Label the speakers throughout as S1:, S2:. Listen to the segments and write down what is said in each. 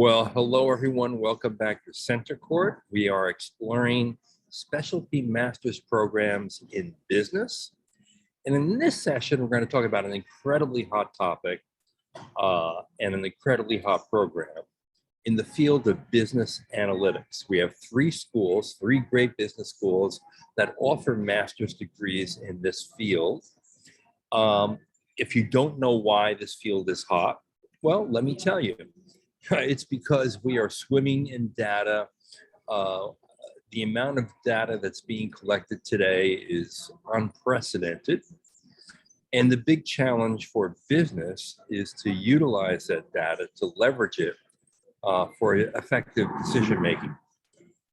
S1: Well, hello everyone. Welcome back to Center Court. We are exploring specialty master's programs in business. And in this session, we're going to talk about an incredibly hot topic and an incredibly hot program in the field of business analytics. We have three great business schools that offer master's degrees in this field. If you don't know why this field is hot, well, let me tell you. It's because we are swimming in data. The amount of data that's being collected today is unprecedented. And the big challenge for business is to utilize that data, to leverage it for effective decision making.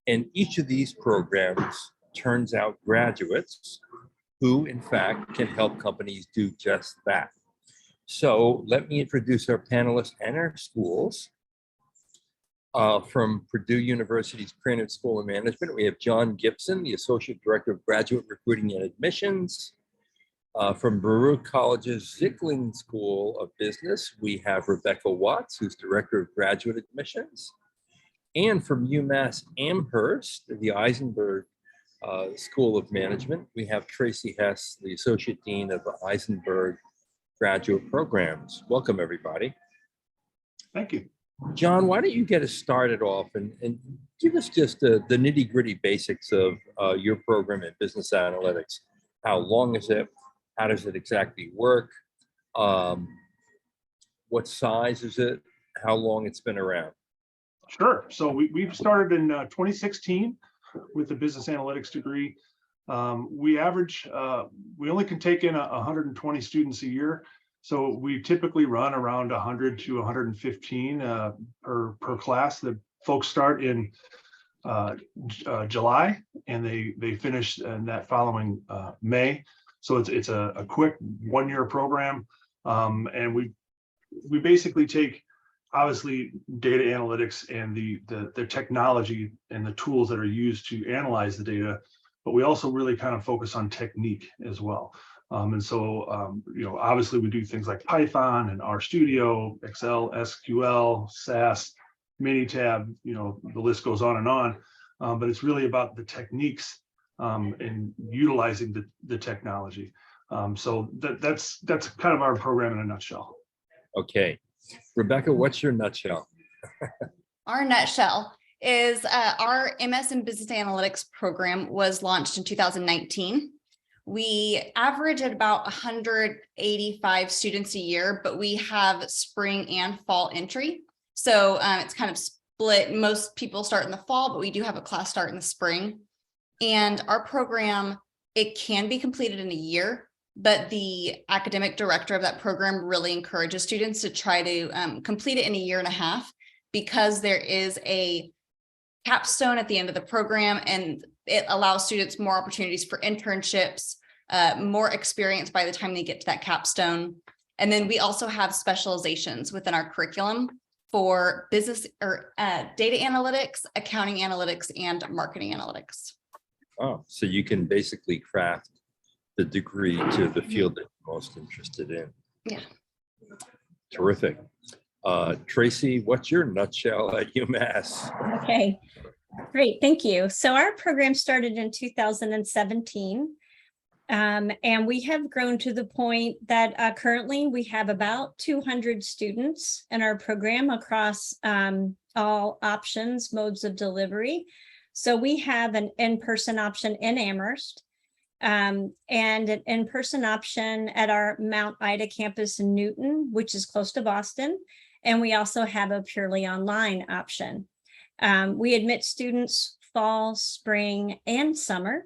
S1: And each of these programs turns out graduates who, in fact, can help companies do just that. So let me introduce our panelists and our schools. From Purdue University's Krannert School of Management, we have John Gibson, the Associate Director of Graduate Recruiting and Admissions. From Baruch College's Zicklin School of Business, we have Rebecca Watts, who's Director of Graduate Admissions. And from UMass Amherst, the Eisenberg School of Management, we have Tracy Hess, the Associate Dean of the Eisenberg Graduate Programs. Welcome, everybody.
S2: Thank you.
S1: John, why don't you get us started off and give us just the nitty-gritty basics of your program in business analytics. How long is it? How does it exactly work? What size is it? How long it's been around?
S2: Sure. So we've started in 2016 with the business analytics degree. We only can take in 120 students a year. So we typically run around 100 to 115 per class. The folks start in July and they finish in that following May. So it's a quick one-year program, and we basically take obviously data analytics and the technology and the tools that are used to analyze the data, but we also really kind of focus on technique as well. Obviously we do things like Python and RStudio, Excel, SQL, SAS, Minitab, the list goes on and on. But it's really about the techniques and utilizing the technology. So that's kind of our program in a nutshell.
S1: Okay. Rebecca, what's your nutshell?
S3: Our nutshell is our MS in Business Analytics program was launched in 2019. We average at about 185 students a year, but we have spring and fall entry. So it's kind of split. Most people start in the fall, but we do have a class start in the spring. And our program, it can be completed in a year, but the academic director of that program really encourages students to try to complete it in a year and a half, because there is a capstone at the end of the program, and it allows students more opportunities for internships, more experience by the time they get to that capstone. And then we also have specializations within our curriculum for business or data analytics, accounting analytics, and marketing analytics.
S1: Oh, so you can basically craft the degree to the field that you're most interested in.
S3: Yeah.
S1: Terrific. Tracy, what's your nutshell at UMass?
S4: Okay, great, thank you. So our program started in 2017, and we have grown to the point that currently we have about 200 students in our program across all options, modes of delivery. So we have an in-person option in Amherst, and an in-person option at our Mount Ida campus in Newton, which is close to Boston. And we also have a purely online option. We admit students fall, spring, and summer.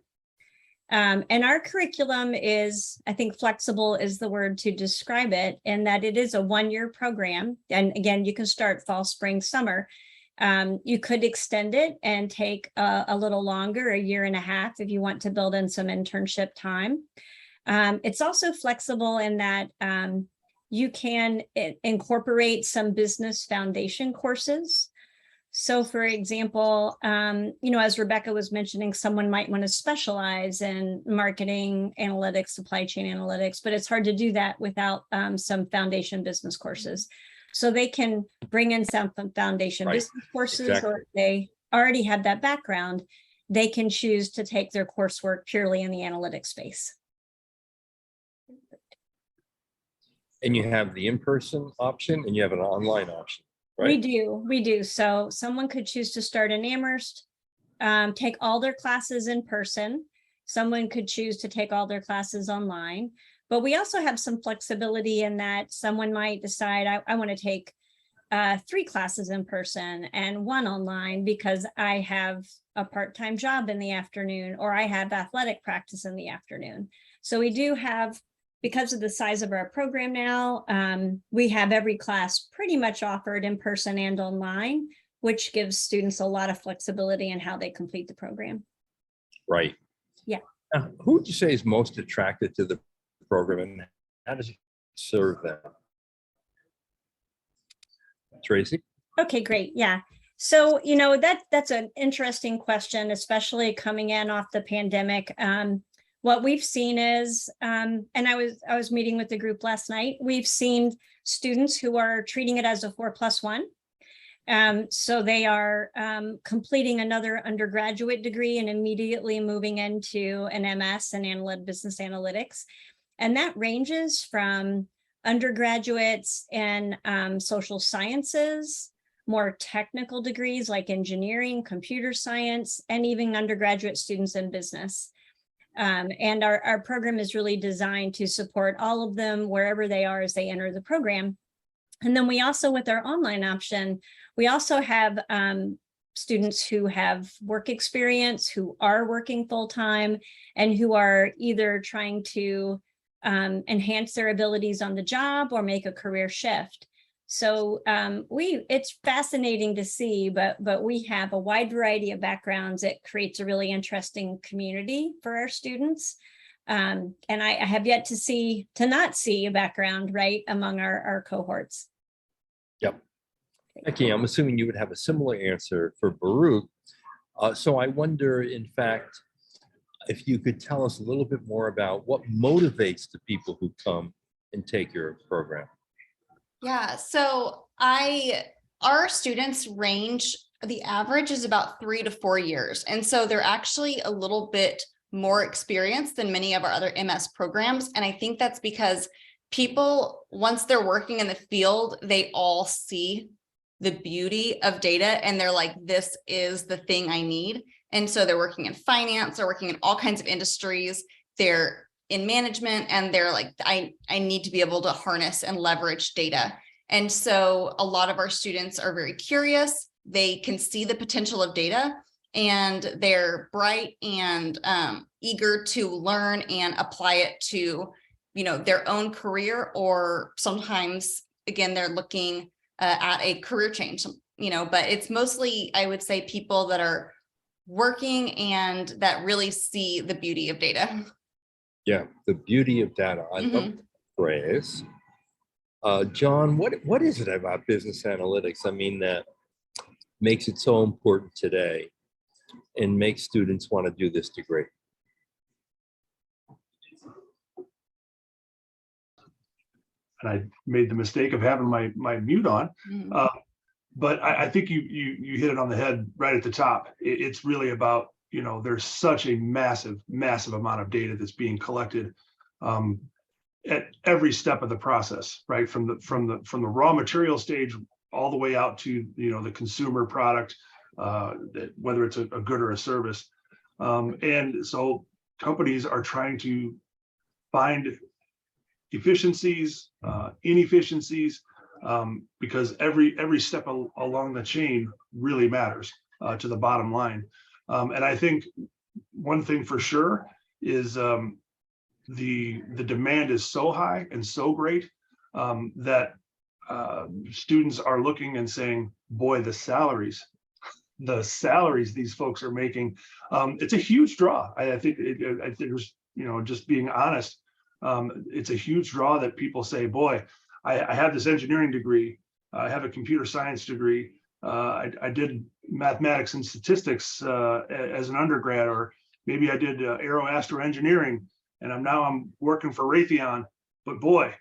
S4: And our curriculum is, I think flexible is the word to describe it, in that it is a one-year program. And again, you can start fall, spring, summer. You could extend it and take a little longer, a year and a half, if you want to build in some internship time. It's also flexible in that you can incorporate some business foundation courses. So for example, as Rebecca was mentioning, someone might want to specialize in marketing analytics, supply chain analytics, but it's hard to do that without some foundation business courses. So they can bring in some foundation
S1: Right.
S4: business courses,
S1: Exactly.
S4: or if they already have that background, they can choose to take their coursework purely in the analytics space.
S1: And you have the in-person option and you have an online option,
S4: We
S1: right?
S4: do. So someone could choose to start in Amherst, take all their classes in person. Someone could choose to take all their classes online. But we also have some flexibility in that someone might decide, I want to take 3 classes in person and 1 online because I have a part-time job in the afternoon, or I have athletic practice in the afternoon. So we do have, because of the size of our program now, we have every class pretty much offered in person and online, which gives students a lot of flexibility in how they complete the program.
S1: Right.
S4: Yeah.
S1: Now, who would you say is most attracted to the program and how does it serve them? Tracy?
S4: Okay, great. Yeah. So, that's an interesting question, especially coming in off the pandemic. What we've seen is, and I was meeting with the group last night, we've seen students who are treating it as a 4+1. So they are completing another undergraduate degree and immediately moving into an MS in business analytics. And that ranges from undergraduates in social sciences, more technical degrees like engineering, computer science, and even undergraduate students in business. And our program is really designed to support all of them wherever they are as they enter the program. And then we also, with our online option, we also have students who have work experience, who are working full-time, and who are either trying to enhance their abilities on the job or make a career shift. So it's fascinating to see, but we have a wide variety of backgrounds. It creates a really interesting community for our students. And I have yet to not see a background right among our cohorts.
S1: Yep. Becky, I'm assuming you would have a similar answer for Baruch. So I wonder, in fact, if you could tell us a little bit more about what motivates the people who come and take your program.
S3: Yeah, so our students range, the average is about 3 to 4 years. And so they're actually a little bit more experienced than many of our other MS programs. And I think that's because people, once they're working in the field, they all see the beauty of data and they're like, this is the thing I need. And so they're working in finance, they're working in all kinds of industries, they're in management, and they're like, I need to be able to harness and leverage data. And so a lot of our students are very curious. They can see the potential of data and they're bright and eager to learn and apply it to, their own career, or sometimes, again, they're looking at a career change, but it's mostly, I would say, people that are working and that really see the beauty of data.
S1: Yeah, the beauty of data. I love the phrase. John, what is it about business analytics, I mean, that makes it so important today and makes students want to do this degree?
S2: And I made the mistake of having my mute on. But I think you hit it on the head right at the top. It's really about, there's such a massive amount of data that's being collected at every step of the process, right? From the raw material stage all the way out to, the consumer product, whether it's a good or a service. And so companies are trying to find efficiencies, inefficiencies, because every step along the chain really matters to the bottom line. And I think one thing for sure is the demand is so high and so great that students are looking and saying, boy, the salaries these folks are making, it's a huge draw. I think there's, just being honest, it's a huge draw that people say, boy, I have this engineering degree, I have a computer science degree, I did mathematics and statistics as an undergrad, or maybe I did aero-astro engineering, and I'm working for Raytheon. But boy,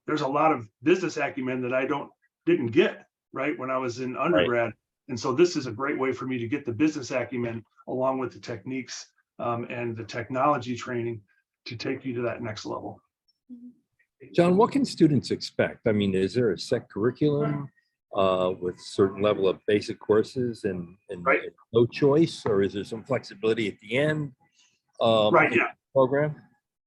S2: there's a lot of business acumen that I don't didn't get, right, when I was in undergrad. And so this is a great way for me to get the business acumen along with the techniques and the technology training to take you to that next level.
S1: John, what can students expect? I mean, is there a set curriculum with certain level of basic courses and no choice, or is there some flexibility at the end?
S2: Right. Yeah.
S1: Program.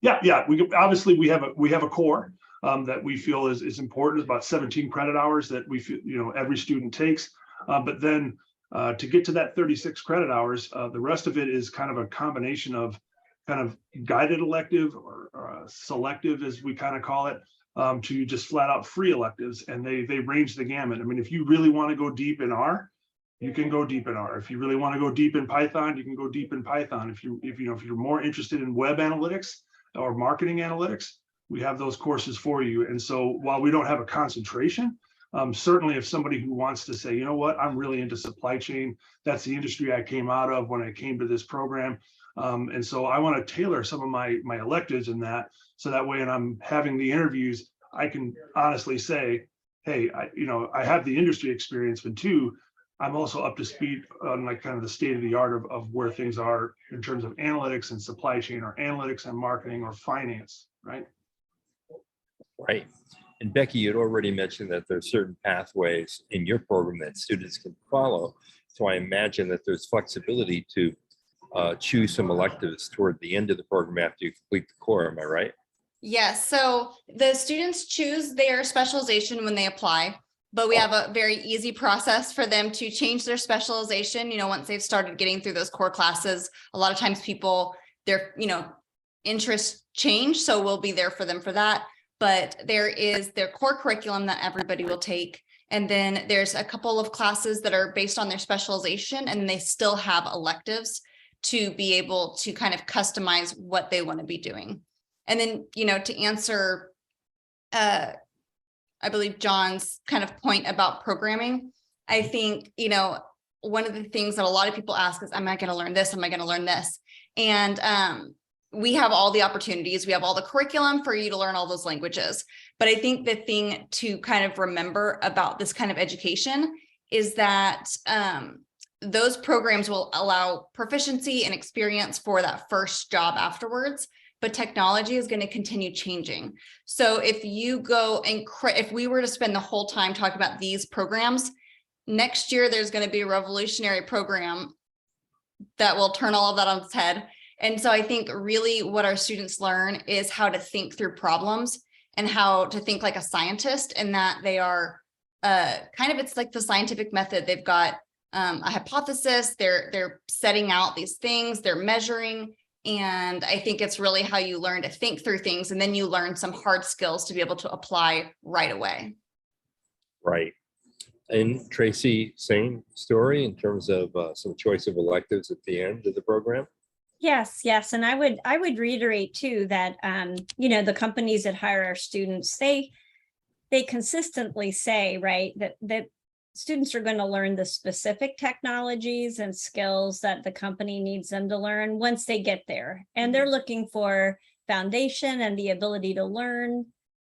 S2: Yeah. Obviously we have a core that we feel is important. It's about 17 credit hours that we feel, every student takes. But then to get to that 36 credit hours, the rest of it is kind of a combination of kind of guided elective or selective, as we kind of call it, to just flat out free electives. And they range the gamut. I mean, if you really want to go deep in R, you can go deep in R. If you really want to go deep in Python, you can go deep in Python. If you're more interested in web analytics or marketing analytics, we have those courses for you. And so while we don't have a concentration, certainly if somebody who wants to say, you know what, I'm really into supply chain, that's the industry I came out of when I came to this program. And so I want to tailor some of my electives in that, so that way when I'm having the interviews, I can honestly say, hey, I have the industry experience, but two, I'm also up to speed on like kind of the state of the art of where things are in terms of analytics and supply chain, or analytics and marketing, or finance, right?
S1: Right. And Becky, you'd already mentioned that there's certain pathways in your program that students can follow. So I imagine that there's flexibility to choose some electives toward the end of the program after you complete the core. Am I right?
S3: Yes. So the students choose their specialization when they apply, but we have a very easy process for them to change their specialization. Once they've started getting through those core classes, a lot of times their interests change. So we'll be there for them for that. But there is their core curriculum that everybody will take. And then there's a couple of classes that are based on their specialization, and they still have electives to be able to kind of customize what they want to be doing. And then, to answer, I believe John's kind of point about programming, I think, one of the things that a lot of people ask is, am I going to learn this? Am I going to learn this? And we have all the opportunities. We have all the curriculum for you to learn all those languages. But I think the thing to kind of remember about this kind of education is that those programs will allow proficiency and experience for that first job afterwards. But technology is going to continue changing. So if you go and if we were to spend the whole time talking about these programs, next year there's going to be a revolutionary program that will turn all of that on its head. And so I think really what our students learn is how to think through problems and how to think like a scientist, and that they are it's like the scientific method. They've got a hypothesis, they're setting out these things, they're measuring. And I think it's really how you learn to think through things, and then you learn some hard skills to be able to apply right away.
S1: Right. And Tracy, same story in terms of some choice of electives at the end of the program?
S4: Yes. And I would reiterate too that the companies that hire our students, they consistently say, right, that students are going to learn the specific technologies and skills that the company needs them to learn once they get there. And they're looking for foundation and the ability to learn,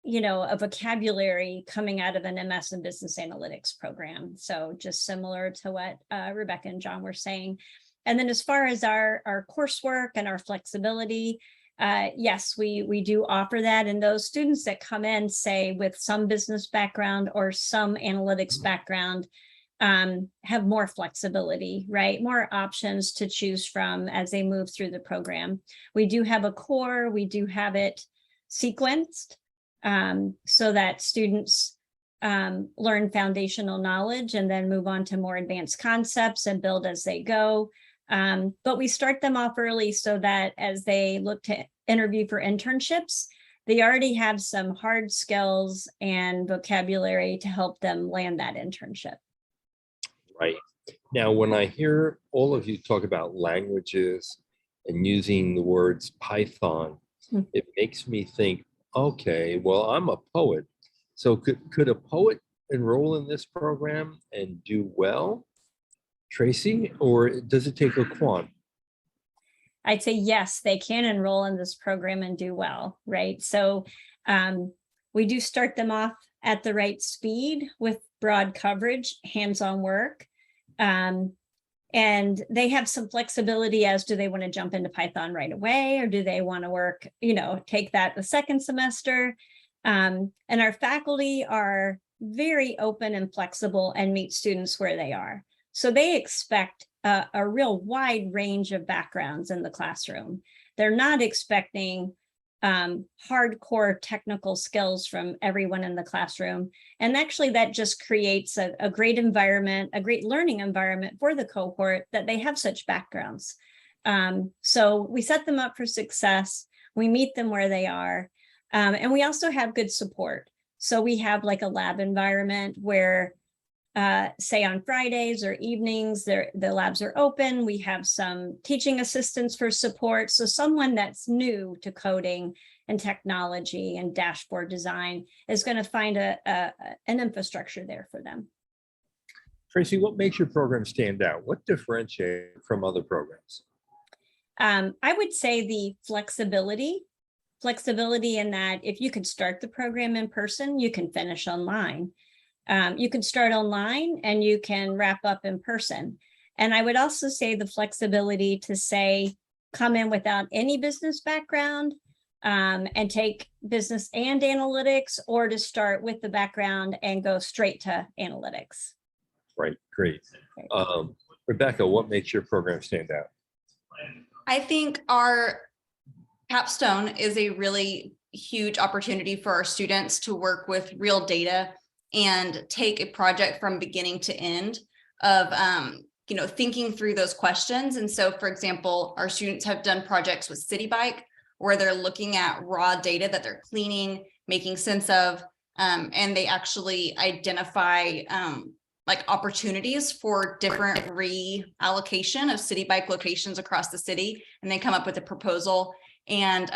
S4: a vocabulary coming out of an MS in Business Analytics program. So just similar to what Rebecca and John were saying. And then as far as our coursework and our flexibility, yes, we do offer that. And those students that come in, say, with some business background or some analytics background, have more flexibility, right? More options to choose from as they move through the program. We do have a core, we do have it sequenced so that students learn foundational knowledge and then move on to more advanced concepts and build as they go. But we start them off early so that as they look to interview for internships, they already have some hard skills and vocabulary to help them land that internship.
S1: Right. Now, when I hear all of you talk about languages and using the words Python, it makes me think, okay, well, I'm a poet. So could a poet enroll in this program and do well, Tracy, or does it take a quant?
S4: I'd say yes, they can enroll in this program and do well, right? So we do start them off at the right speed with broad coverage, hands-on work. And they have some flexibility as do they want to jump into Python right away, or do they want to work, take that the second semester. And our faculty are very open and flexible and meet students where they are. So they expect a real wide range of backgrounds in the classroom. They're not expecting hardcore technical skills from everyone in the classroom. And actually that just creates a great environment, a great learning environment for the cohort that they have such backgrounds. So we set them up for success. We meet them where they are. And we also have good support. So we have like a lab environment where say on Fridays or evenings, the labs are open. We have some teaching assistants for support. So someone that's new to coding and technology and dashboard design is going to find an infrastructure there for them.
S1: Tracy, what makes your program stand out? What differentiates it from other programs?
S4: I would say the flexibility in that if you can start the program in person, you can finish online. You can start online and you can wrap up in person. And I would also say the flexibility to say, come in without any business background and take business and analytics, or to start with the background and go straight to analytics.
S1: Right, great. Rebecca, what makes your program stand out?
S3: I think our capstone is a really huge opportunity for our students to work with real data and take a project from beginning to end of, thinking through those questions. And so, for example, our students have done projects with City Bike where they're looking at raw data that they're cleaning, making sense of, and they actually identify like opportunities for different reallocation of City Bike locations across the city, and they come up with a proposal. And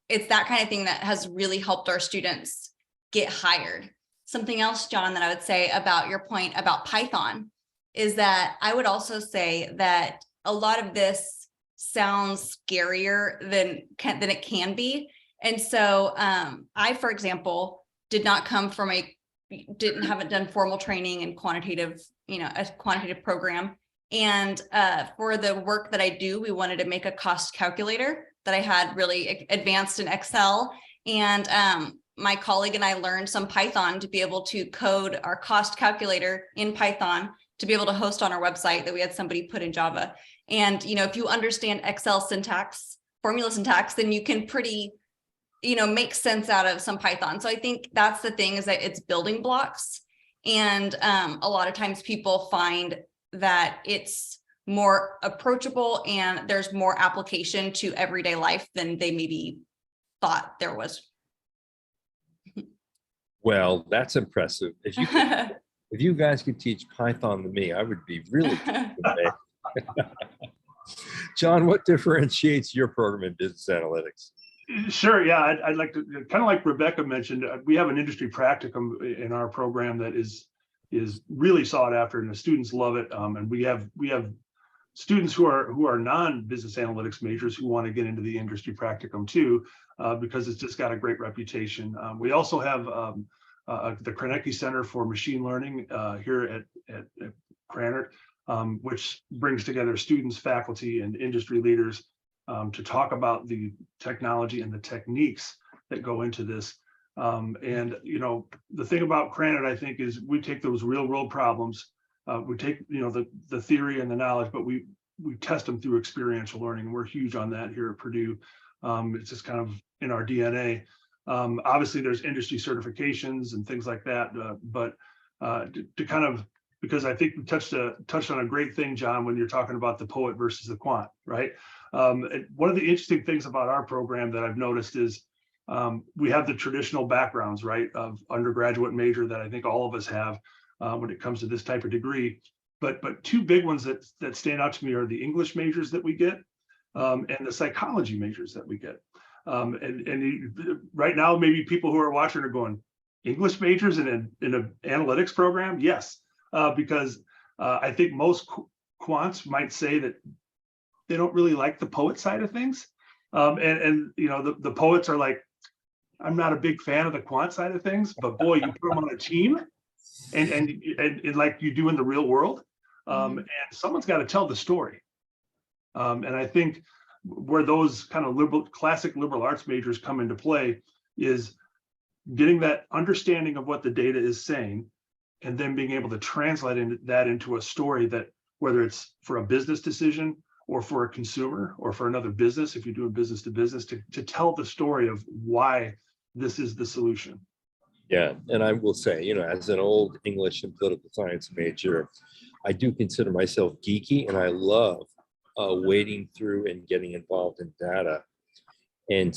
S3: it's that kind of thing that has really helped our students get hired. Something else, John, that I would say about your point about Python is that I would also say that a lot of this sounds scarier than it can be. And so I, for example, haven't done formal training in quantitative, a quantitative program. And for the work that I do, we wanted to make a cost calculator that I had really advanced in Excel. And my colleague and I learned some Python to be able to code our cost calculator in Python to be able to host on our website that we had somebody put in Java. And, if you understand Excel syntax, formula syntax, then you can pretty, make sense out of some Python. So I think that's the thing, is that it's building blocks. And a lot of times people find that it's more approachable and there's more application to everyday life than they maybe thought there was.
S1: Well, that's impressive. If you guys could teach Python to me, I would be really John, what differentiates your program in business analytics?
S2: Sure. Yeah, I'd like to, kind of like Rebecca mentioned, we have an industry practicum in our program that is really sought after, and the students love it. And we have students who are non-business analytics majors who want to get into the industry practicum too, because it's just got a great reputation. We also have the Krenecki Center for Machine Learning here at Krannert, which brings together students, faculty, and industry leaders to talk about the technology and the techniques that go into this. And the thing about Krannert, I think, is we take those real world problems. We take the theory and the knowledge, but we test them through experiential learning. We're huge on that here at Purdue. It's just kind of in our DNA. Obviously, there's industry certifications and things like that, but to kind of, because I think we touched on a great thing, John, when you're talking about the poet versus the quant, right? One of the interesting things about our program that I've noticed is we have the traditional backgrounds, right, of undergraduate major that I think all of us have when it comes to this type of degree. But two big ones that stand out to me are the English majors that we get and the psychology majors that we get. Right now, maybe people who are watching are going, English majors in an analytics program? Yes, because I think most quants might say that they don't really like the poet side of things. The poets are like, I'm not a big fan of the quant side of things, but boy, you put them on a team and like you do in the real world. And someone's got to tell the story. And I think where those kind of classic liberal arts majors come into play is getting that understanding of what the data is saying, and then being able to translate that into a story that, whether it's for a business decision or for a consumer or for another business, if you're doing business to business, to tell the story of why this is the solution.
S1: Yeah, and I will say, you know, as an old English and political science major, I do consider myself geeky, and I love wading through and getting involved in data, and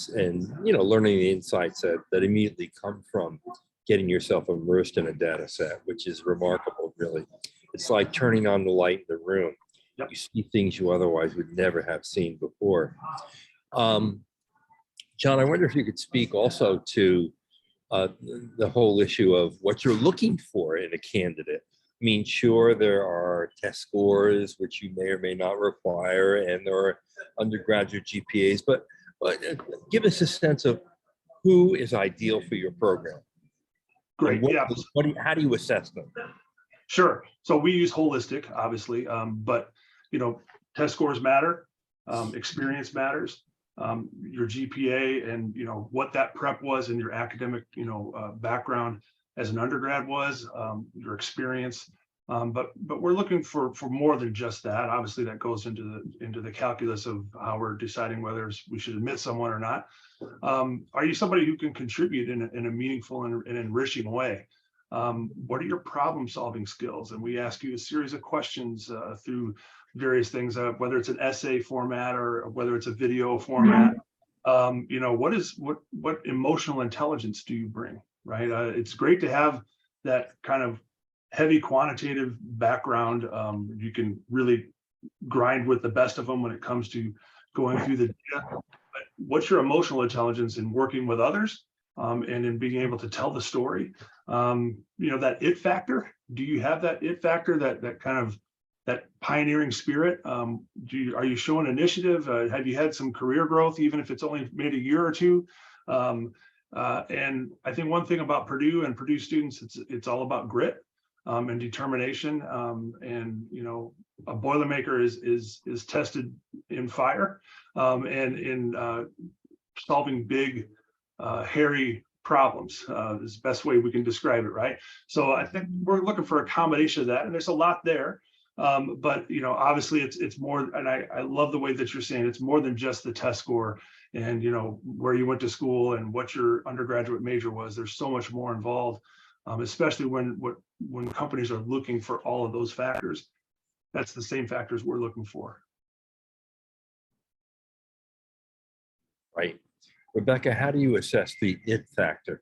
S1: you know, learning the insights that immediately come from getting yourself immersed in a data set, which is remarkable, really. It's like turning on the light in the room.
S2: Yep.
S1: You see things you otherwise would never have seen before. John, I wonder if you could speak also to the whole issue of what you're looking for in a candidate. I mean, sure, there are test scores, which you may or may not require, and there are undergraduate GPAs, but give us a sense of who is ideal for your program.
S2: Great. Yeah.
S1: How do you assess them?
S2: Sure. So we use holistic, obviously, but you know, test scores matter, experience matters, your GPA, and you know what that prep was in your academic, you know, background as an undergrad was, your experience. But we're looking for more than just that. Obviously, that goes into the calculus of how we're deciding whether we should admit someone or not. Are you somebody who can contribute in a meaningful and enriching way? What are your problem solving skills? And we ask you a series of questions through various things, whether it's an essay format or whether it's a video format. You know, what emotional intelligence do you bring, right? It's great to have that kind of heavy quantitative background. You can really grind with the best of them when it comes to going through the data. But what's your emotional intelligence in working with others, and in being able to tell the story? You know, that it factor. Do you have that it factor, that kind of that pioneering spirit? Are you showing initiative? Have you had some career growth, even if it's only maybe a year or two? And I think one thing about Purdue and Purdue students, it's all about grit and determination. And you know, a Boilermaker is tested in fire and in solving big, hairy problems. Is the best way we can describe it, right? So I think we're looking for a combination of that, and there's a lot there. But you know, obviously it's more, and I love the way that you're saying it's more than just the test score and you know where you went to school and what your undergraduate major was. There's so much more involved, especially when companies are looking for all of those factors. That's the same factors we're looking for.
S1: Right. Rebecca, how do you assess the it factor?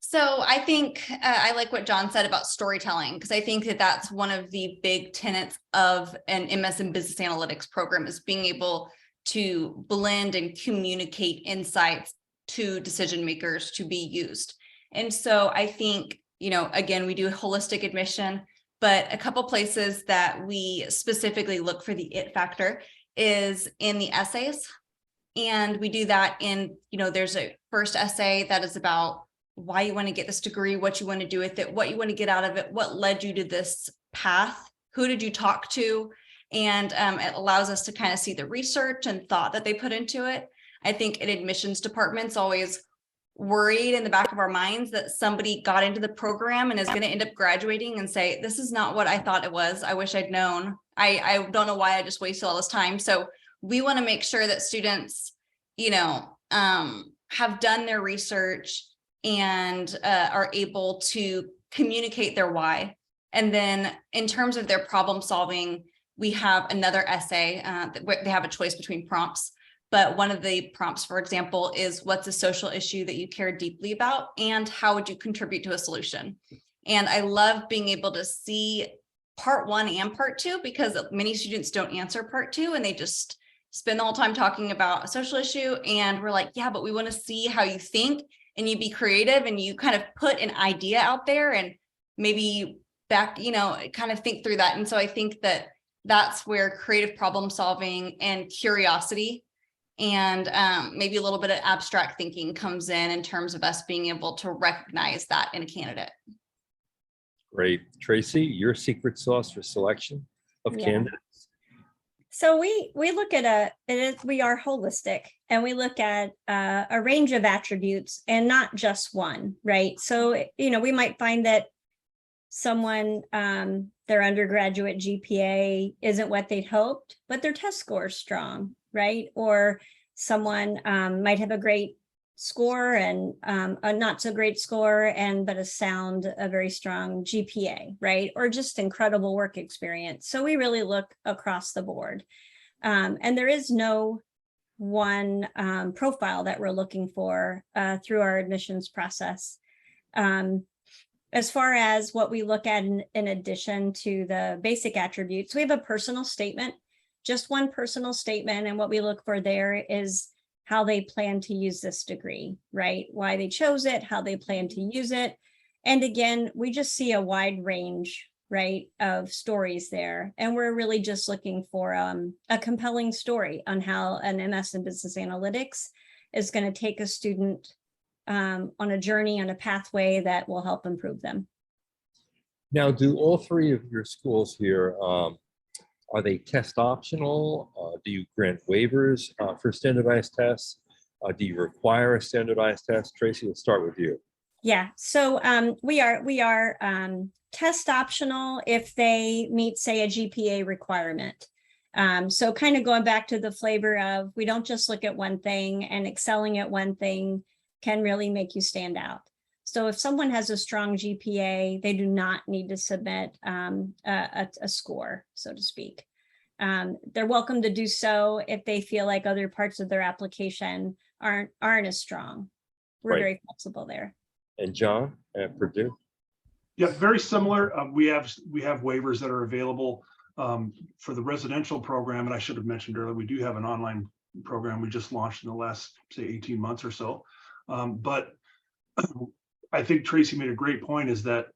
S3: So I think I like what John said about storytelling, because I think that that's one of the big tenets of an MS in Business Analytics program, is being able to blend and communicate insights to decision makers to be used. And so I think, you know, again, we do holistic admission, but a couple places that we specifically look for the it factor is in the essays. And we do that in, you know, there's a first essay that is about why you want to get this degree, what you want to do with it, what you want to get out of it, what led you to this path, who did you talk to? And it allows us to kind of see the research and thought that they put into it. I think in admissions departments always worried in the back of our minds that somebody got into the program and is going to end up graduating and say, this is not what I thought it was. I wish I'd known. I don't know why I just wasted all this time. So we want to make sure that students, you know, have done their research and are able to communicate their why. And then in terms of their problem solving, we have another essay that they have a choice between prompts. But one of the prompts, for example, is what's a social issue that you care deeply about and how would you contribute to a solution? And I love being able to see part one and part two, because many students don't answer part two and they just spend the whole time talking about a social issue. And we're like, yeah, but we want to see how you think and you be creative and you kind of put an idea out there and maybe back, you know, kind of think through that. And so I think that that's where creative problem solving and curiosity and maybe a little bit of abstract thinking comes in terms of us being able to recognize that in a candidate.
S1: Great. Tracy, your secret sauce for selection of
S4: Yeah.
S1: candidates?
S4: So we look at we are holistic, and we look at a range of attributes and not just one, right? So, we might find that someone, their undergraduate GPA isn't what they'd hoped, but their test score is strong, right? Or someone might have a great score and a not so great score, but a very strong GPA, right? Or just incredible work experience. So we really look across the board. And there is no one profile that we're looking for through our admissions process. As far as what we look at in addition to the basic attributes, we have a personal statement, just one personal statement. And what we look for there is how they plan to use this degree, right? Why they chose it, how they plan to use it. And again, we just see a wide range, right, of stories there. And we're really just looking for a compelling story on how an MS in Business Analytics is going to take a student on a journey, on a pathway that will help improve them.
S1: Now, do all three of your schools here, are they test optional? Do you grant waivers for standardized tests? Do you require a standardized test? Tracy, let's start with you.
S4: Yeah, so we are test optional if they meet, say, a GPA requirement. So kind of going back to the flavor of, we don't just look at one thing, and excelling at one thing can really make you stand out. So if someone has a strong GPA, they do not need to submit a score, so to speak. They're welcome to do so if they feel like other parts of their application aren't as strong. We're very flexible there.
S1: And John at Purdue?
S2: Yeah, very similar. We have waivers that are available for the residential program. And I should have mentioned earlier, we do have an online program we just launched in the last, say, 18 months or so. But I think Tracy made a great point, is that,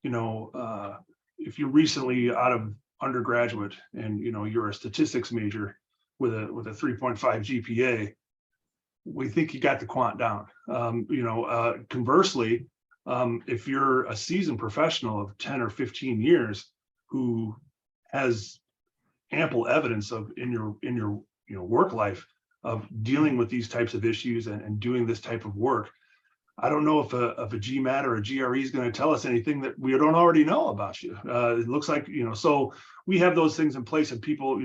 S2: if you're recently out of undergraduate and, you're a statistics major with a 3.5 GPA, we think you got the quant down. Conversely, if you're a seasoned professional of 10 or 15 years who has ample evidence of in your work life of dealing with these types of issues and doing this type of work, I don't know if a GMAT or a GRE is going to tell us anything that we don't already know about you. It looks like, so we have those things in place, and people,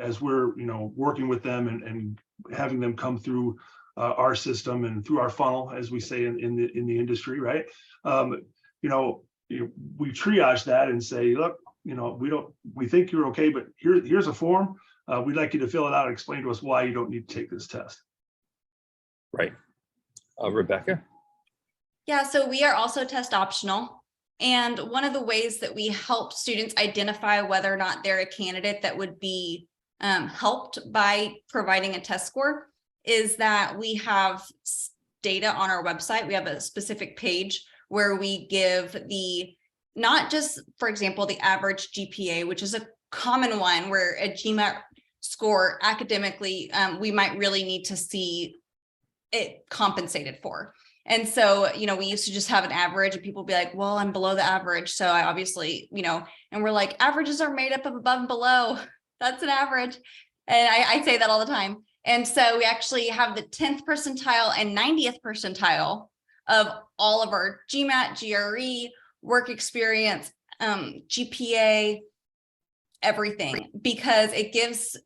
S2: as we're, working with them and having them come through our system and through our funnel, as we say in the industry, right? We triage that and say, look, we think you're okay, but here's a form. We'd like you to fill it out and explain to us why you don't need to take this test.
S1: Right. Rebecca?
S3: Yeah, so we are also test optional. And one of the ways that we help students identify whether or not they're a candidate that would be helped by providing a test score is that we have data on our website. We have a specific page where we give not just, for example, the average GPA, which is a common one where a GMAT score academically, we might really need to see it compensated for. And so, we used to just have an average, and people would be like, well, I'm below the average. So I obviously, and we're like, averages are made up of above and below. That's an average. And I say that all the time. And so we actually have the 10th percentile and 90th percentile of all of our GMAT, GRE, work experience, GPA, everything, because it gives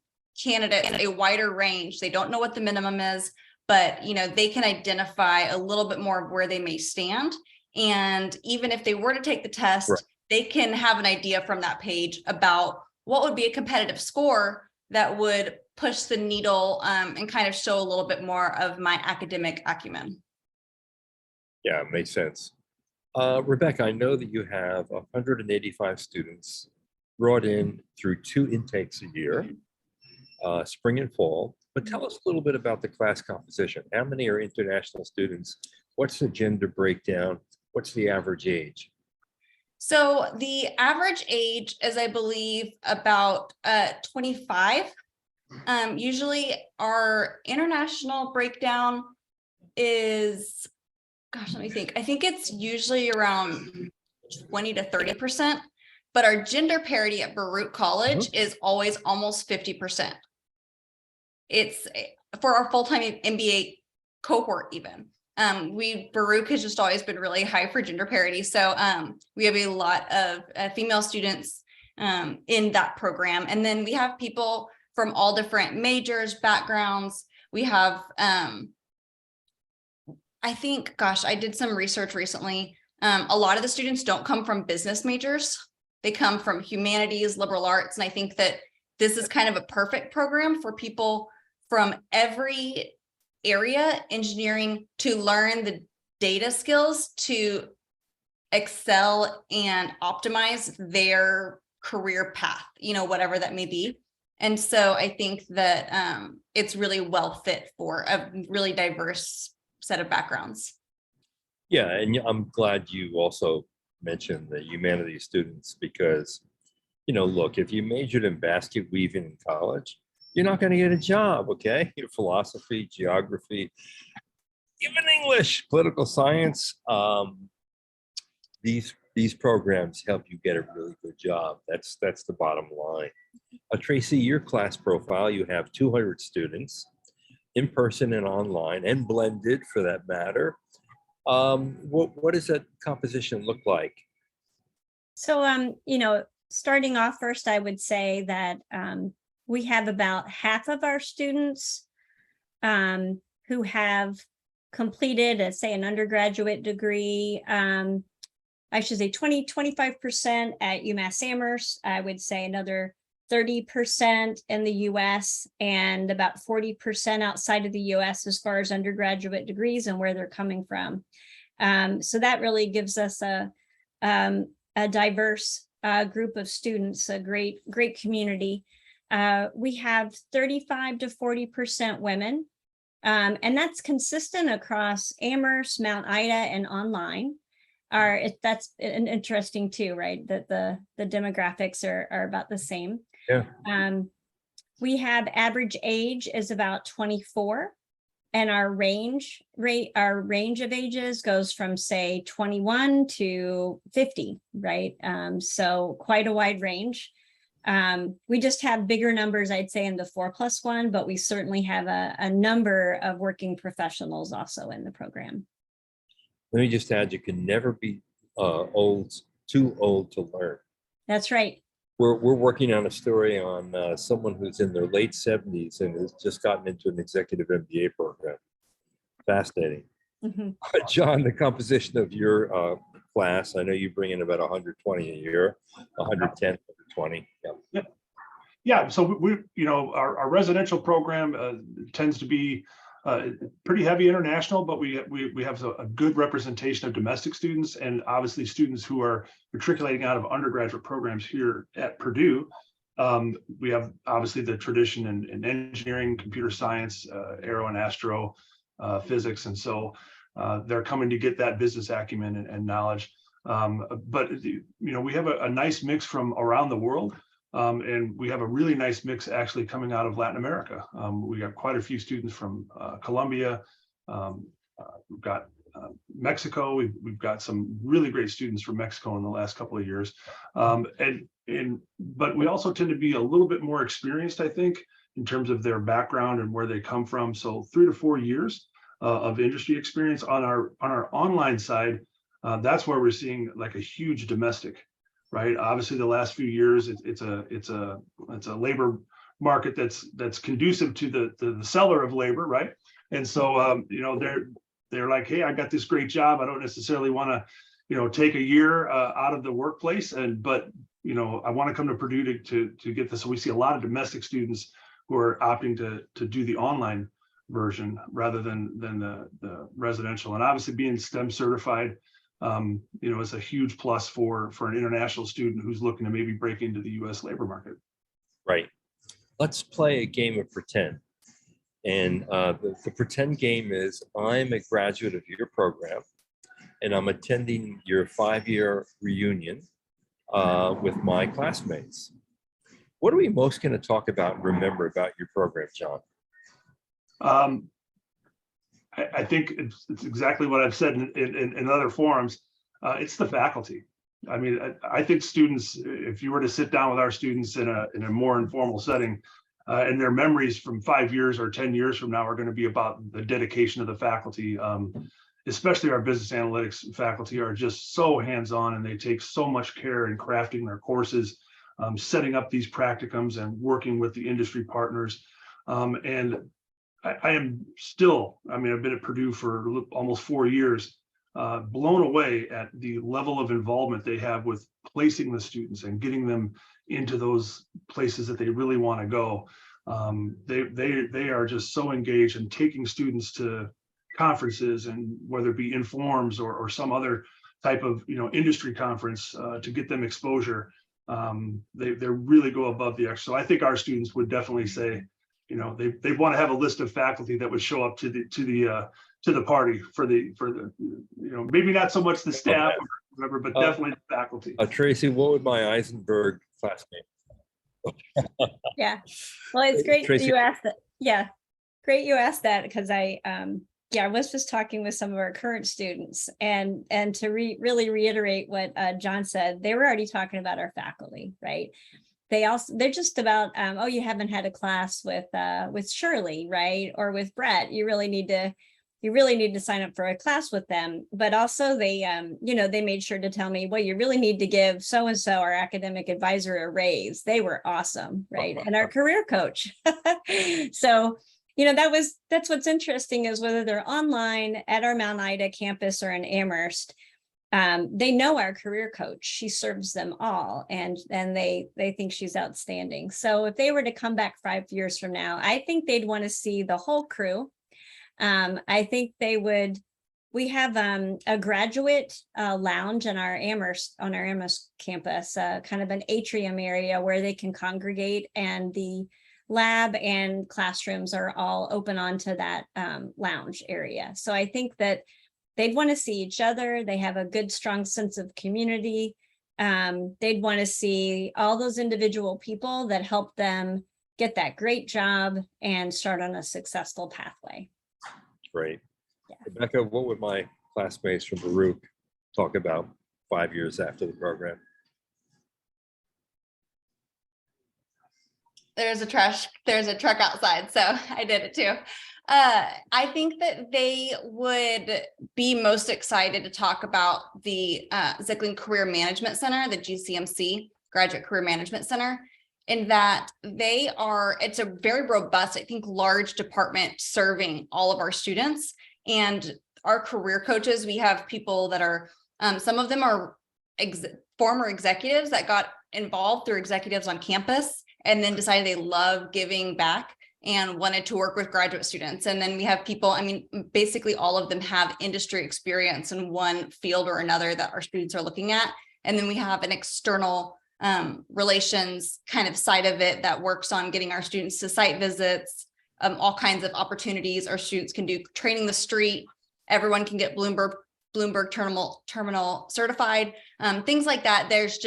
S3: candidates a wider range. They don't know what the minimum is, but they can identify a little bit more of where they may stand. And even if they were to take the test, they can have an idea from that page about what would be a competitive score that would push the needle and kind of show a little bit more of my academic acumen.
S1: Yeah, makes sense. Rebecca, I know that you have 185 students brought in through 2 intakes a year, spring and fall. But tell us a little bit about the class composition. How many are international students? What's the gender breakdown? What's the average age?
S3: So the average age is, I believe, about 25. Usually our international breakdown is, gosh, let me think. I think it's usually around 20 to 30%, but our gender parity at Baruch College is always almost 50%. It's for our full-time MBA cohort even. Baruch has just always been really high for gender parity. So we have a lot of female students in that program. And then we have people from all different majors, backgrounds. We have, I think, gosh, I did some research recently. A lot of the students don't come from business majors. They come from humanities, liberal arts. And I think that this is kind of a perfect program for people from every area, engineering, to learn the data skills to excel and optimize their career path, whatever that may be. And so I think that it's really well fit for a really diverse set of backgrounds.
S1: Yeah, and I'm glad you also mentioned the humanities students because, look, if you majored in basket weaving in college, you're not going to get a job, okay? Your philosophy, geography, even English, political science, these programs help you get a really good job. That's the bottom line. Tracy, your class profile, you have 200 students, in person and online, and blended for that matter. What does that composition look like?
S4: So, starting off first, I would say that we have about half of our students who have completed, say, an undergraduate degree. I should say 25% at UMass Amherst. I would say another 30% in the US and about 40% outside of the US as far as undergraduate degrees and where they're coming from. So that really gives us a diverse group of students, a great community. We have 35 to 40% women, and that's consistent across Amherst, Mount Ida, and online. That's interesting too, right? That the demographics are about the same.
S1: Yeah.
S4: We have average age is about 24, and our range of ages goes from, say, 21 to 50, right? So quite a wide range. We just have bigger numbers, I'd say, in the 4+1, but we certainly have a number of working professionals also in the program.
S1: Let me just add, you can never be too old to learn.
S4: That's right.
S1: We're working on a story on someone who's in their late 70s and has just gotten into an executive MBA program. Fascinating.
S4: Mm-hmm.
S1: John, the composition of your class, I know you bring in about 120 a year, 110, 120. Yeah.
S2: Yeah. So our residential program tends to be pretty heavy international, but we have a good representation of domestic students and obviously students who are matriculating out of undergraduate programs here at Purdue. We have obviously the tradition in engineering, computer science, aero and astro, physics, and so they're coming to get that business acumen and knowledge. But we have a nice mix from around the world. And we have a really nice mix actually coming out of Latin America. We got quite a few students from Colombia. We've got Mexico. We've got some really great students from Mexico in the last couple of years. But we also tend to be a little bit more experienced, I think, in terms of their background and where they come from. So 3 to 4 years of industry experience. On our online side, that's where we're seeing like a huge domestic. Right. Obviously, the last few years, it's a labor market that's conducive to the seller of labor, right? And so they're like, hey, I got this great job. I don't necessarily want to take a year out of the workplace, but I want to come to Purdue to get this. So we see a lot of domestic students who are opting to do the online version rather than the residential. And obviously, being STEM certified, is a huge plus for an international student who's looking to maybe break into the U.S. labor market.
S1: Right. Let's play a game of pretend. And the pretend game is I'm a graduate of your program, and I'm attending your 5-year reunion with my classmates. What are we most going to talk about and remember about your program, John?
S2: I think it's exactly what I've said in other forums. It's the faculty, I mean, I think students, if you were to sit down with our students in a more informal setting, and their memories from 5 years or 10 years from now are going to be about the dedication of the faculty. Especially our business analytics faculty are just so hands-on, and they take so much care in crafting their courses, setting up these practicums and working with the industry partners. And I am still, I mean, I've been at Purdue for almost 4 years, blown away at the level of involvement they have with placing the students and getting them into those places that they really want to go. They are just so engaged in taking students to conferences, and whether it be Informs or some other type of industry conference to get them exposure. They really go above the extra. So I think our students would definitely say, they want to have a list of faculty that would show up to the party for the maybe not so much the staff or whatever, but definitely the faculty.
S1: Tracy, what would my Eisenberg classmate?
S4: Yeah, well, it's great
S1: Tracy.
S4: you asked that. Yeah, great you asked that, because I was just talking with some of our current students, and to really reiterate what John said, they were already talking about our faculty, right? They're just about, oh, you haven't had a class with Shirley, right? Or with Brett. You really need to sign up for a class with them. But also they made sure to tell me, well, you really need to give so-and-so, our academic advisor, a raise. They were awesome, right? And our career coach. So, that's what's interesting, is whether they're online at our Mount Ida campus or in Amherst, they know our career coach. She serves them all, and they think she's outstanding. So if they were to come back 5 years from now, I think they'd want to see the whole crew. I think they would. We have a graduate lounge on our Amherst campus, kind of an atrium area where they can congregate, and the lab and classrooms are all open onto that lounge area. So I think that they'd want to see each other. They have a good, strong sense of community. They'd want to see all those individual people that help them get that great job and start on a successful pathway.
S1: Great.
S4: Yeah.
S1: Rebecca, what would my classmates from Baruch talk about 5 years after the program?
S3: There's a truck outside, so I did it too. I think that they would be most excited to talk about the Zicklin Career Management Center, the GCMC, Graduate Career Management Center, in that it's a very robust, I think, large department serving all of our students and our career coaches. We have people that are, some of them are former executives that got involved through executives on campus and then decided they love giving back and wanted to work with graduate students. And then we have people, I mean, basically all of them have industry experience in one field or another that our students are looking at. And then we have an external relations kind of side of it that works on getting our students to site visits, all kinds of opportunities. Our students can do training the street. Everyone can get Bloomberg terminal certified, things like that. There's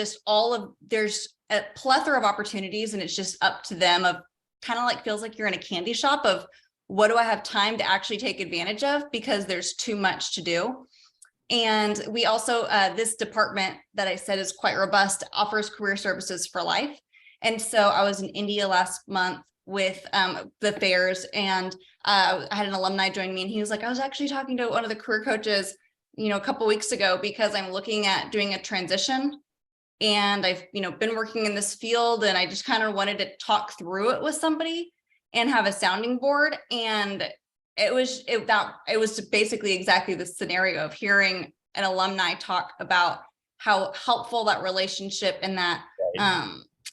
S3: a plethora of opportunities, and it's just up to them, of kind of like, feels like you're in a candy shop of what do I have time to actually take advantage of, because there's too much to do. And we also, this department that I said is quite robust, offers career services for life. And so I was in India last month with the fairs, and I had an alumni join me, and he was like, I was actually talking to one of the career coaches, a couple weeks ago, because I'm looking at doing a transition. And I've, been working in this field, and I just kind of wanted to talk through it with somebody and have a sounding board. And it was basically exactly the scenario of hearing an alumni talk about how helpful that relationship and that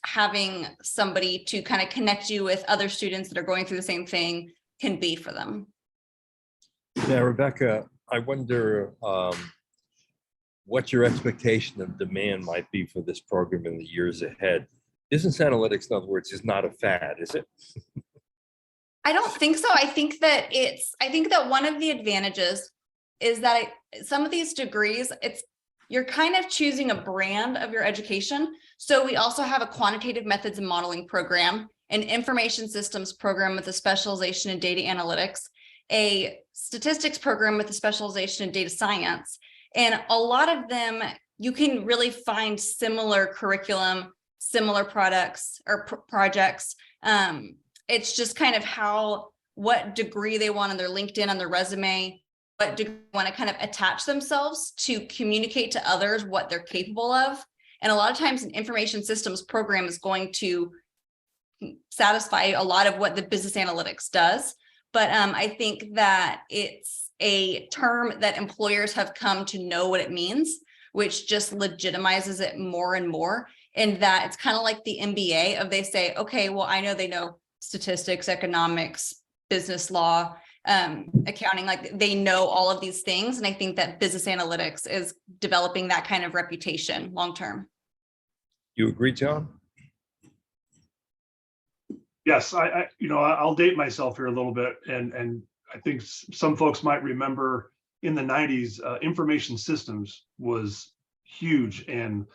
S3: having somebody to kind of connect you with other students that are going through the same thing can be for them.
S1: Yeah, Rebecca, I wonder what your expectation of demand might be for this program in the years ahead. Business analytics, in other words, is not a fad, is it?
S3: I don't think so. I think that one of the advantages is that some of these degrees, you're kind of choosing a brand of your education. So we also have a quantitative methods and modeling program, an information systems program with a specialization in data analytics, a statistics program with a specialization in data science. And a lot of them you can really find similar curriculum, similar products or projects. It's just kind of what degree they want on their LinkedIn, on their resume, what degree they want to kind of attach themselves to communicate to others what they're capable of. And a lot of times an information systems program is going to satisfy a lot of what the business analytics does. But I think that it's a term that employers have come to know what it means, which just legitimizes it more and more. And that it's kind of like the MBA of they say, okay, well, I know they know statistics, economics, business law, accounting, like they know all of these things. And I think that business analytics is developing that kind of reputation long-term.
S1: You agree, John?
S2: Yes, I'll date myself here a little bit, and I think some folks might remember in the 90s, information systems was huge, and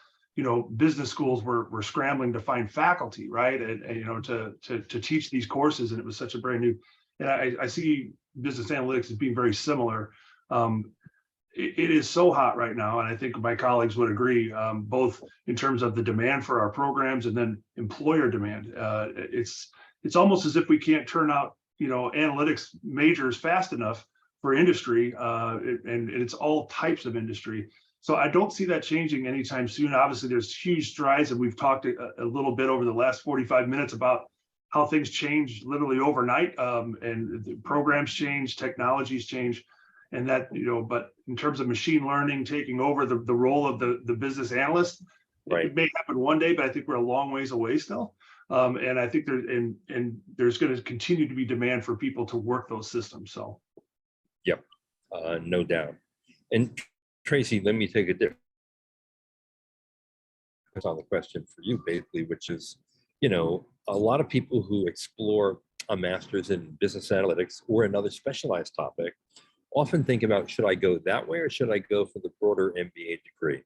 S2: business schools were scrambling to find faculty, right, and to teach these courses, and it was such a brand new. And I see business analytics as being very similar. It is so hot right now, and I think my colleagues would agree, both in terms of the demand for our programs and then employer demand. It's almost as if we can't turn out analytics majors fast enough for industry, and it's all types of industry. So I don't see that changing anytime soon. Obviously, there's huge strides, and we've talked a little bit over the last 45 minutes about how things change literally overnight, and the programs change, technologies change. And that, but in terms of machine learning taking over the role of the business analyst, right, it may happen one day, but I think we're a long ways away still. And I think there's going to continue to be demand for people to work those systems. So,
S1: yep, no doubt. And Tracy, let me take a different on the question for you, basically, which is, a lot of people who explore a master's in business analytics or another specialized topic often think about, should I go that way or should I go for the broader MBA degree?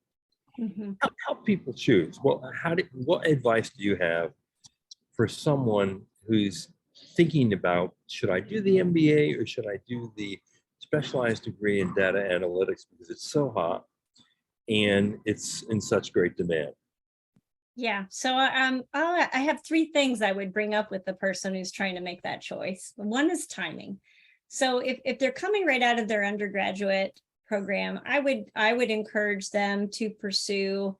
S1: Mm-hmm. Help people choose. Well, what advice do you have for someone who's thinking about, should I do the MBA or should I do the specialized degree in data analytics because it's so hot and it's in such great demand?
S4: Yeah, so I have three things I would bring up with the person who's trying to make that choice. One is timing. So if they're coming right out of their undergraduate program, I would encourage them to pursue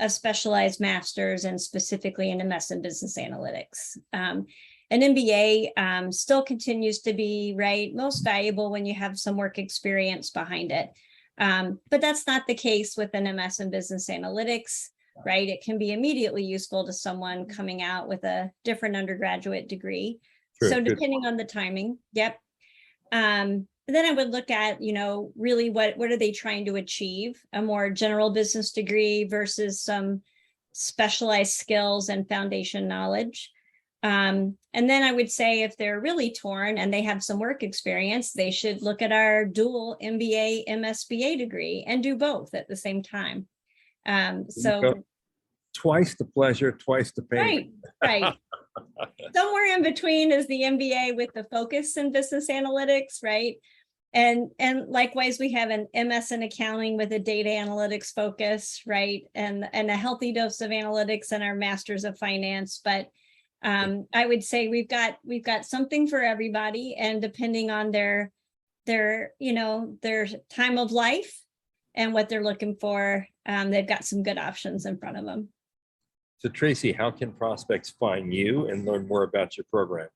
S4: a specialized master's and specifically an MS in business analytics. An MBA still continues to be most valuable when you have some work experience behind it. But that's not the case with an MS in business analytics, right? It can be immediately useful to someone coming out with a different undergraduate degree. Sure, so depending on the timing, yep. Then I would look at, really what are they trying to achieve? A more general business degree versus some specialized skills and foundation knowledge. And then I would say if they're really torn and they have some work experience, they should look at our dual MBA, MSBA degree and do both at the same time. So
S1: twice the pleasure, twice the pain.
S4: Right. Somewhere in between is the MBA with the focus in business analytics, right? And likewise, we have an MS in accounting with a data analytics focus, right? And a healthy dose of analytics and our masters of finance. But I would say we've got something for everybody, and depending on their time of life and what they're looking for, they've got some good options in front of them.
S1: So Tracy, how can prospects find you and learn more about your program?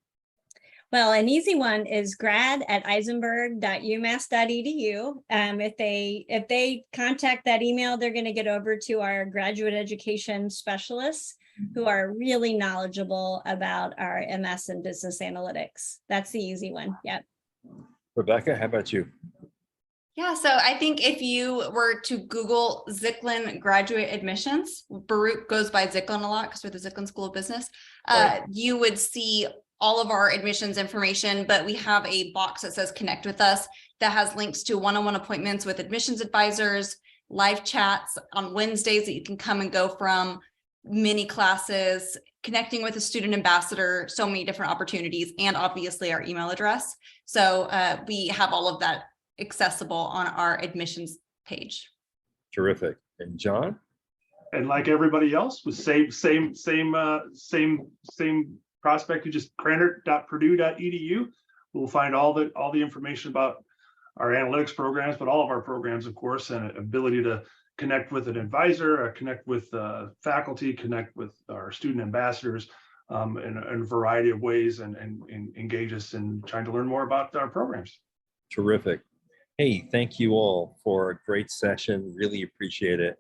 S4: Well, an easy one is grad@eisenberg.umass.edu. If they contact that email, they're going to get over to our graduate education specialists who are really knowledgeable about our MS and business analytics. That's the easy one. Yep.
S1: Rebecca, how about you?
S3: Yeah, so I think if you were to Google Zicklin graduate admissions, Baruch goes by Zicklin a lot because we're the Zicklin School of Business, right. You would see all of our admissions information, but we have a box that says connect with us that has links to one-on-one appointments with admissions advisors, live chats on Wednesdays that you can come and go from, mini classes, connecting with a student ambassador, so many different opportunities, and obviously our email address. So we have all of that accessible on our admissions page.
S1: Terrific. And John?
S2: And like everybody else, with same prospect, you just cranert.purdue.edu. We'll find all the information about our analytics programs, but all of our programs, of course, and ability to connect with an advisor, connect with faculty, connect with our student ambassadors in a variety of ways, and engage us in trying to learn more about our programs.
S1: Terrific. Hey, thank you all for a great session. Really appreciate it.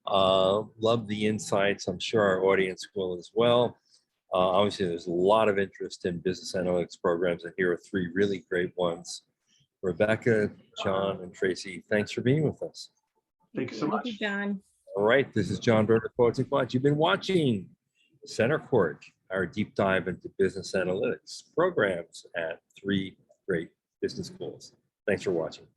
S1: Love the insights. I'm sure our audience will as well. Obviously, there's a lot of interest in business analytics programs, and here are 3 really great ones. Rebecca, John, and Tracy, thanks for being with us.
S2: Thank you so
S4: Thank you,
S2: much.
S4: John.
S1: All right, this is John Berger, Poets and Quants. You've been watching Center Court, our deep dive into business analytics programs at 3 great business schools. Thanks for watching.